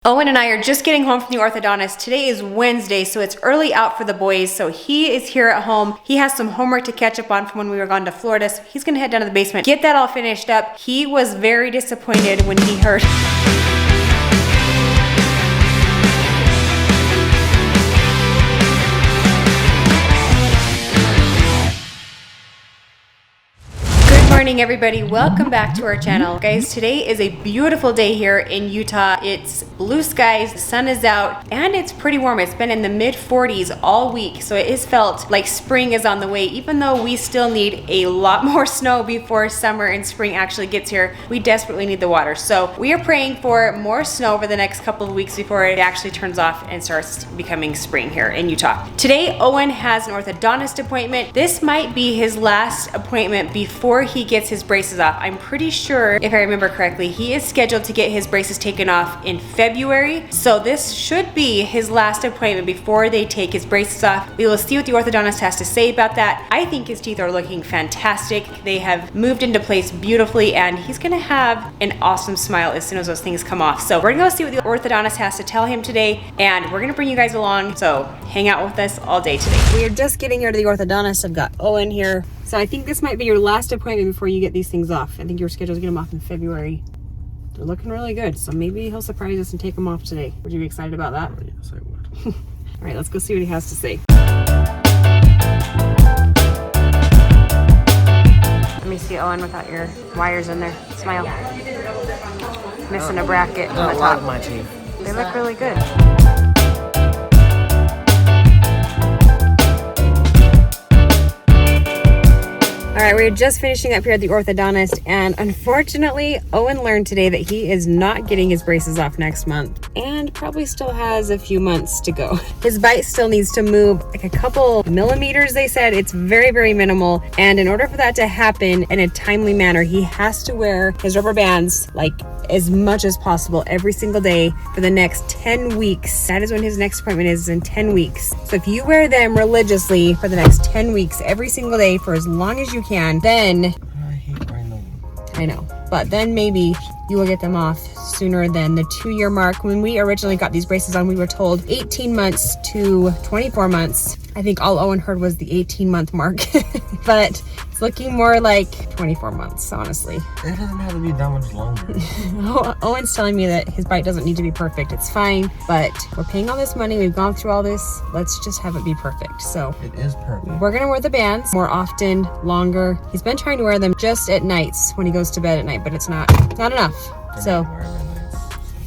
Owen and I are just getting home from the orthodontist. Today is Wednesday, so it's early out for the boys. So he is here at home. He has some homework to catch up on from when we were gone to Florida. So he's gonna head down to the basement, get that all finished up. He was very disappointed when he heard Good morning, everybody. Welcome back to our channel. Guys, today is a beautiful day here in Utah. It's blue skies, the sun is out, and it's pretty warm. It's been in the mid 40s all week, so it is felt like spring is on the way. Even though we still need a lot more snow before summer and spring actually gets here, we desperately need the water. So we are praying for more snow over the next couple of weeks before it actually turns off and starts becoming spring here in Utah. Today, Owen has an orthodontist appointment. This might be his last appointment before he gets his braces off. I'm pretty sure, if I remember correctly, he is scheduled to get his braces taken off in February. So this should be his last appointment before they take his braces off. We will see what the orthodontist has to say about that. I think his teeth are looking fantastic. They have moved into place beautifully, and he's gonna have an awesome smile as soon as those things come off. So we're gonna go see what the orthodontist has to tell him today, and we're gonna bring you guys along. So hang out with us all day today. We are just getting here to the orthodontist. I've got Owen here. So I think this might be your last appointment before you get these things off. I think you're scheduled to get them off in February. They're looking really good, so maybe he'll surprise us and take them off today. Would you be excited about that? Oh, yes, I would. All right, let's go see what he has to say. Let me see Owen without your wires in there. Smile. Missing a bracket on the Not top. a lot of my teeth. They look really good. All right, we're just finishing up here at the orthodontist, and unfortunately, Owen learned today that he is not getting his braces off next month and probably still has a few months to go. His bite still needs to move like a couple millimeters, they said. It's very, very minimal. And in order for that to happen in a timely manner, he has to wear his rubber bands like as much as possible every single day for the next 10 weeks. That is when his next appointment is in 10 weeks. So if you wear them religiously for the next 10 weeks, every single day for as long as you can, then I hate rhino. I know, but then maybe you will get them off sooner than the 2-year mark. When we originally got these braces on, we were told 18 months to 24 months. I think all Owen heard was the 18-month mark, but it's looking more like 24 months, honestly. It doesn't have to be that much longer. Owen's telling me that his bite doesn't need to be perfect. It's fine, but we're paying all this money. We've gone through all this. Let's just have it be perfect. So It is perfect. we're gonna wear the bands more often, longer. He's been trying to wear them just at nights when he goes to bed at night, but it's not enough. So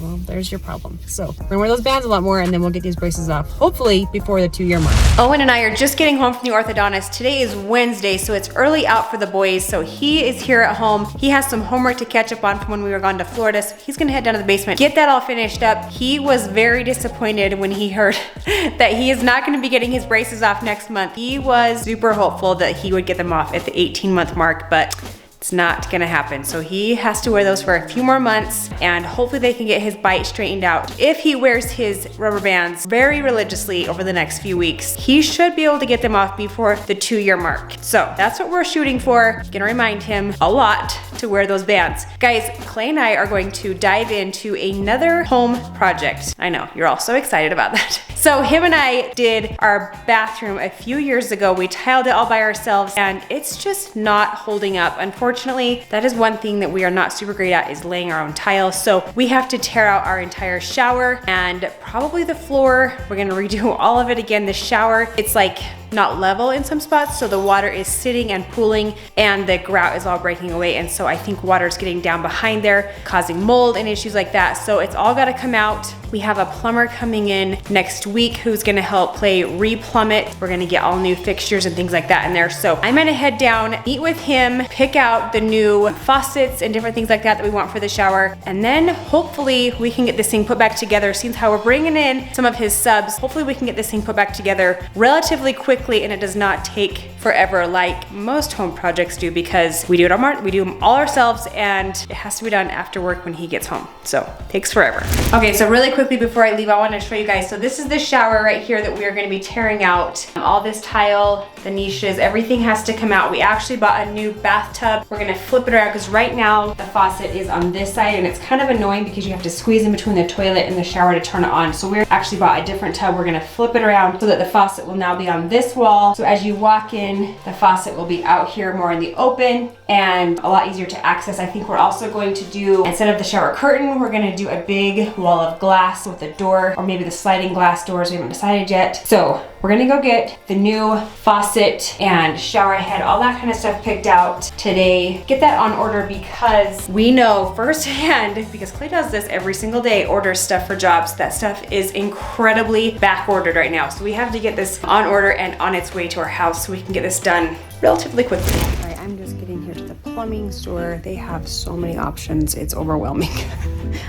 well, there's your problem. So we're gonna wear those bands a lot more, and then we'll get these braces off, hopefully before the 2-year mark. Owen and I are just getting home from the orthodontist. Today is Wednesday, so it's early out for the boys. So he is here at home. He has some homework to catch up on from when we were gone to Florida. So he's gonna head down to the basement, get that all finished up. He was very disappointed when he heard that he is not gonna be getting his braces off next month. He was super hopeful that he would get them off at the 18-month mark, but it's not gonna happen. So he has to wear those for a few more months, and hopefully they can get his bite straightened out. If he wears his rubber bands very religiously over the next few weeks, he should be able to get them off before the 2-year mark. So that's what we're shooting for. Gonna remind him a lot to wear those bands. Guys, Clay and I are going to dive into another home project. I know, you're all so excited about that. So him and I did our bathroom a few years ago. We tiled it all by ourselves, and it's just not holding up. Unfortunately, that is one thing that we are not super great at, is laying our own tiles. So we have to tear out our entire shower and probably the floor. We're gonna redo all of it again. The shower, it's like not level in some spots, so the water is sitting and pooling, and the grout is all breaking away, and so I think water is getting down behind there, causing mold and issues like that. So it's all got to come out. We have a plumber coming in next week who's gonna help Clay replumb it. We're gonna get all new fixtures and things like that in there. So I'm gonna head down, meet with him, pick out the new faucets and different things like that we want for the shower, and then hopefully we can get this thing put back together. Seems how we're bringing in some of his subs, hopefully we can get this thing put back together relatively quickly quickly and it does not take forever like most home projects do, because we do them all ourselves and it has to be done after work when he gets home. So it takes forever. Okay, so really quickly before I leave, I want to show you guys. So this is the shower right here that we are going to be tearing out. All this tile, the niches, everything has to come out. We actually bought a new bathtub. We're going to flip it around because right now the faucet is on this side and it's kind of annoying because you have to squeeze in between the toilet and the shower to turn it on. So we actually bought a different tub. We're going to flip it around so that the faucet will now be on this wall. So as you walk in, the faucet will be out here more in the open and a lot easier to access. I think we're also going to do, instead of the shower curtain, we're going to do a big wall of glass with a door, or maybe the sliding glass doors. We haven't decided yet. So we're going to go get the new faucet and shower head, all that kind of stuff picked out today. Get that on order because we know firsthand, because Clay does this every single day, orders stuff for jobs. That stuff is incredibly back ordered right now. So we have to get this on order and on its way to our house so we can get this done relatively quickly. All right, I'm just getting here to the plumbing store. They have so many options. It's overwhelming.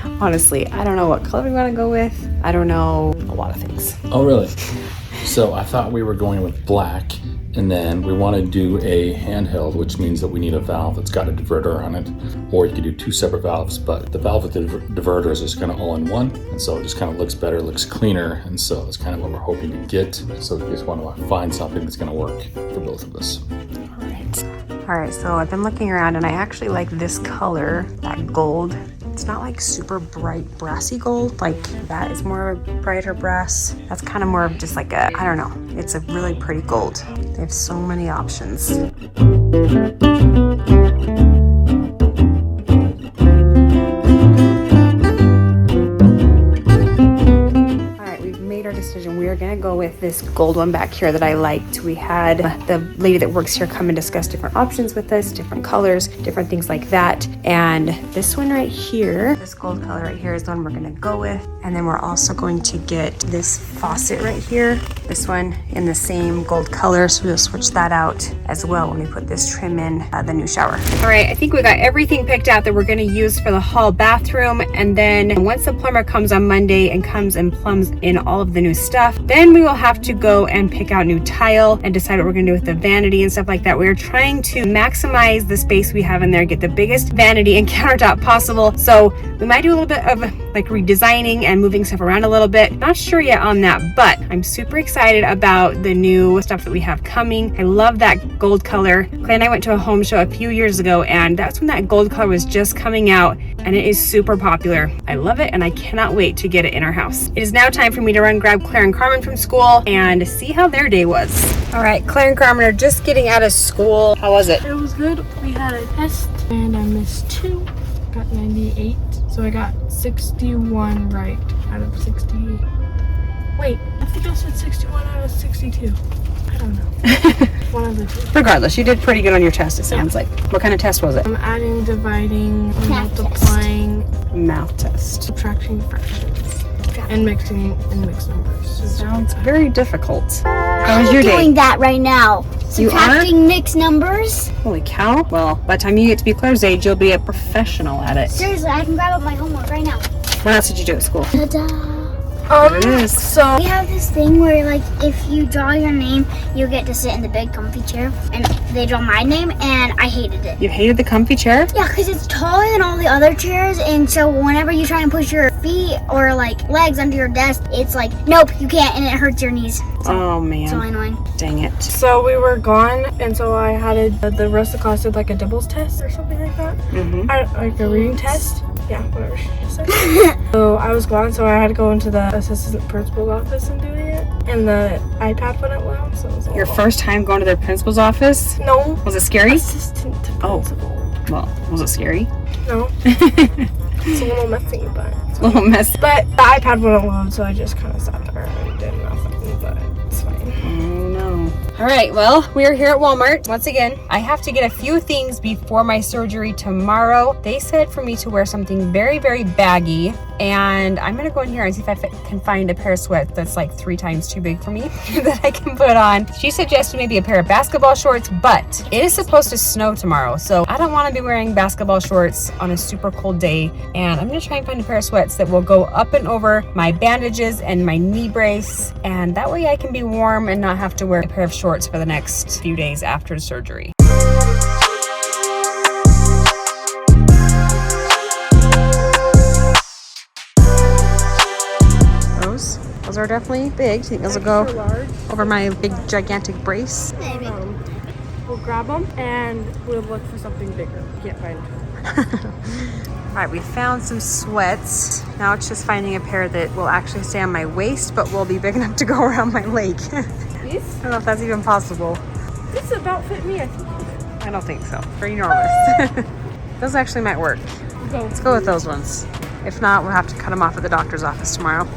Honestly, I don't know what color we want to go with. I don't know a lot of things. Oh, really? So I thought we were going with black, and then we want to do a handheld, which means that we need a valve that's got a diverter on it, or you could do two separate valves, but the valve with the diverters is kind of all in one, and so it just kind of looks better, looks cleaner, and so that's kind of what we're hoping to get. So we just want to find something that's going to work for both of us. All right, so I've been looking around and I actually like this color, that gold. It's not like super bright brassy gold, like that is more of a brighter brass. That's kind of more of just like a, I don't know, it's a really pretty gold. They have so many options. Decision. We are going to go with this gold one back here that I liked. We had the lady that works here come and discuss different options with us, different colors, different things like that. And this one right here, this gold color right here is the one we're going to go with. And then we're also going to get this faucet right here, this one in the same gold color. So we'll switch that out as well when we put this trim in the new shower. All right, I think we got everything picked out that we're going to use for the hall bathroom. And then once the plumber comes on Monday and comes and plumbs in all of the new stuff, then we will have to go and pick out new tile and decide what we're going to do with the vanity and stuff like that. We're trying to maximize the space we have in there, get the biggest vanity and countertop possible. So we might do a little bit of like redesigning and moving stuff around a little bit. Not sure yet on that, but I'm super excited about the new stuff that we have coming. I love that gold color. Clay and I went to a home show a few years ago and that's when that gold color was just coming out and it is super popular. I love it and I cannot wait to get it in our house. It is now time for me to run grab Claire and Carmen from school and see how their day was. All right, Claire and Carmen are just getting out of school. How was it? It was good. We had a test and I missed 2, got 98. So I got 61 right out of 60. Wait, I think I said 61 out of 62. I don't know. One of the two. Regardless, you did pretty good on your test, it sounds like. What kind of test was it? I'm adding, dividing, multiplying, Math test. subtracting fractions, and mixing and mixed numbers. Sounds very difficult. How was your day? Doing that right now. You are? Subtracting mixed numbers. Holy cow. Well, by the time you get to be Claire's age, you'll be a professional at it. Seriously, I can grab up my homework right now. What else did you do at school? Ta-da! It is. So We have this thing where, like, if you draw your name, you get to sit in the big comfy chair. And they draw my name, and I hated it. You hated the comfy chair? Yeah, because it's taller than all the other chairs, and so whenever you try and push your feet or, like, legs under your desk, it's like, nope, you can't, and it hurts your knees. Oh, man. So annoying. Dang it. So we were gone, and so I had the rest of the class did like a doubles test or something like that. Mm-hmm. Like a reading test. Yeah, whatever she just said. So I was gone, so I had to go into the assistant principal's office and doing it. And the iPad wouldn't allow, so it was a Your little- first time going to their principal's office? No. Was it scary? Assistant principal. Well, was it scary? No. It's a little messy, but A little mess. but the iPad wouldn't load, so I just kind of sat there and did nothing. But it's fine. Oh no. All right, well, we are here at Walmart. Once again, I have to get a few things before my surgery tomorrow. They said for me to wear something very, very baggy. And I'm gonna go in here and see if I can find a pair of sweats that's like 3 times too big for me that I can put on. She suggested maybe a pair of basketball shorts, but it is supposed to snow tomorrow. So I don't wanna be wearing basketball shorts on a super cold day. And I'm gonna try and find a pair of sweats that will go up and over my bandages and my knee brace. And that way I can be warm and not have to wear a pair pair of shorts for the next few days after the surgery. Those are definitely big. Do you think those will go over my big gigantic brace? Maybe. We'll grab them and we'll look for something bigger. Can't find them. All right, we found some sweats. Now it's just finding a pair that will actually stay on my waist, but will be big enough to go around my leg. These? I don't know if that's even possible. This about fit me, I think. I don't think so. For enormous. Those actually might work. Let's go with those ones. If not, we'll have to cut them off at the doctor's office tomorrow.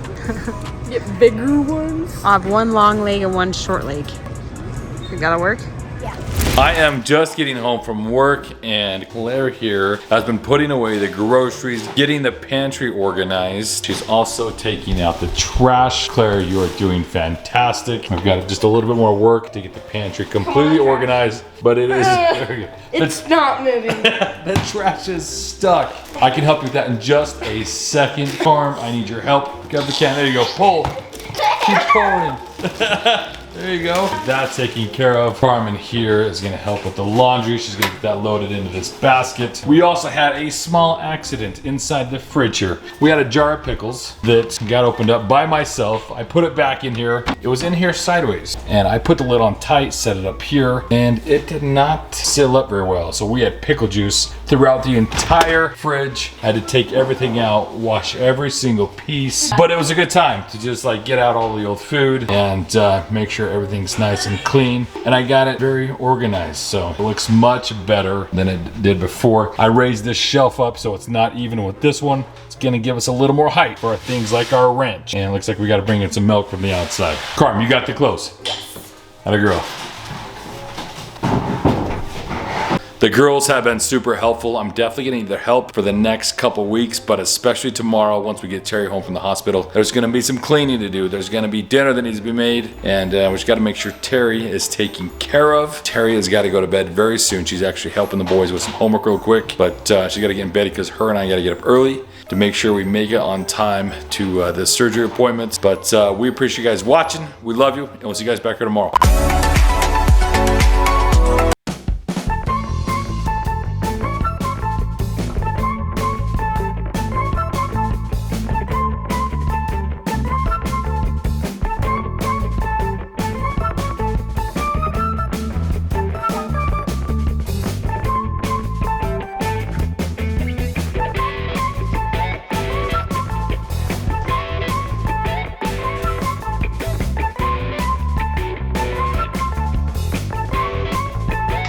Get bigger ones. I'll have one long leg and one short leg. Think that'll work? Yeah. I am just getting home from work, and Claire here has been putting away the groceries, getting the pantry organized. She's also taking out the trash. Claire, you are doing fantastic. I've got just a little bit more work to get the pantry completely organized, but it is very good. It's not moving. The trash is stuck. I can help you with that in just a second. Farm, I need your help. Grab the can. There you go. Pull. Keep pulling. There you go. That's taken care of. Carmen here is gonna help with the laundry. She's gonna get that loaded into this basket. We also had a small accident inside the fridge here. We had a jar of pickles that got opened up by myself. I put it back in here. It was in here sideways. And I put the lid on tight, set it up here, and it did not seal up very well. So we had pickle juice throughout the entire fridge. Had to take everything out, wash every single piece. But it was a good time to just like get out all the old food and make sure everything's nice and clean. And I got it very organized, so it looks much better than it did before. I raised this shelf up so it's not even with this one. It's gonna give us a little more height for things like our wrench. And it looks like we gotta bring in some milk from the outside. Carmen, you got the clothes? Yes. Atta girl. The girls have been super helpful. I'm definitely gonna need their help for the next couple weeks, but especially tomorrow once we get Teri home from the hospital. There's gonna be some cleaning to do. There's gonna be dinner that needs to be made, and we just gotta make sure Teri is taken care of. Teri has gotta go to bed very soon. She's actually helping the boys with some homework real quick, but she's gotta get in bed because her and I gotta get up early to make sure we make it on time to the surgery appointments. But we appreciate you guys watching. We love you, and we'll see you guys back here tomorrow.